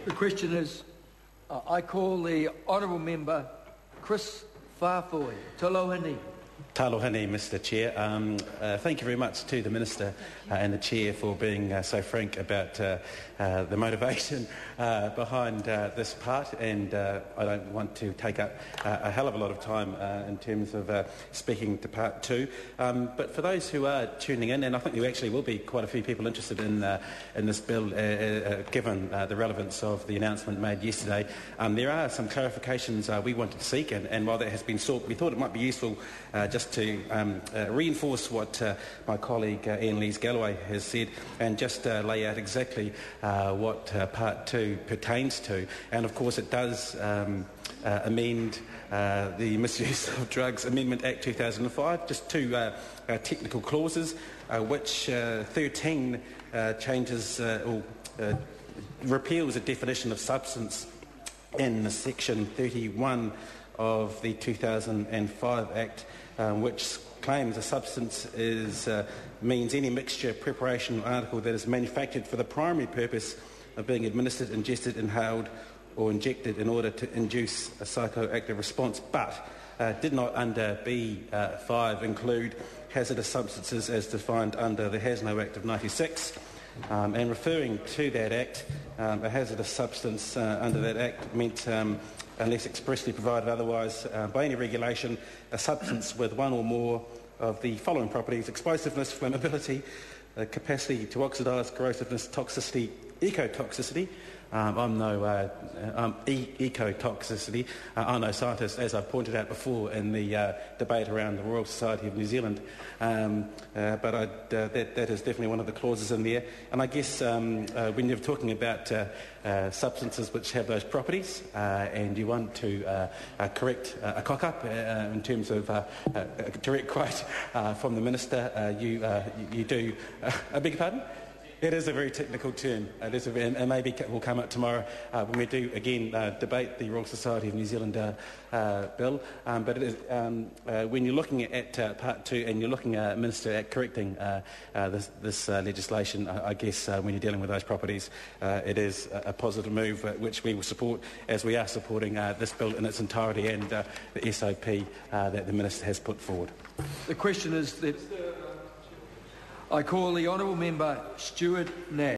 The question is, I call the Honourable Member Chris Whāwhoi. Talohini. Talohini, Mr Chair. Thank you very much to the Minister and the Chair for being so frank about the motivation behind this part, and I don't want to take up a hell of a lot of time in terms of speaking to part two. But for those who are tuning in, and I think there actually will be quite a few people interested in this bill, given the relevance of the announcement made yesterday, there are some clarifications we wanted to seek, and while that has been sought, we thought it might be useful just to reinforce what my colleague Ian Lees-Galloway has said, and just lay out exactly what Part 2 pertains to. And of course it does amend the Misuse of Drugs Amendment Act 2005, just two technical clauses, which 13 changes or repeals a definition of substance in Section 31 of the 2005 Act, which claims a substance means any mixture, preparation or article that is manufactured for the primary purpose of being administered, ingested, inhaled or injected in order to induce a psychoactive response, but did not under B5 include hazardous substances as defined under the Hasno Act of 96. And referring to that Act, a hazardous substance under that Act meant, unless expressly provided otherwise by any regulation, a substance with one or more of the following properties: explosiveness, flammability, capacity to oxidise, corrosiveness, toxicity, ecotoxicity. I'm no ecotoxicity. I'm no scientist, as I've pointed out before in the debate around the Royal Society of New Zealand. But that is definitely one of the clauses in there. And I guess when you're talking about substances which have those properties, and you want to correct a cock-up in terms of a direct quote from the Minister, you do... I beg your pardon? It is a very technical term, and maybe it will come up tomorrow when we do again debate the Royal Society of New Zealand bill. But it is, when you're looking at Part 2 and you're looking, Minister, at correcting this legislation, I guess when you're dealing with those properties, it is a positive move which we will support, as we are supporting this bill in its entirety and the SOP that the Minister has put forward. The question is that I call the Honourable Member Stuart Nash.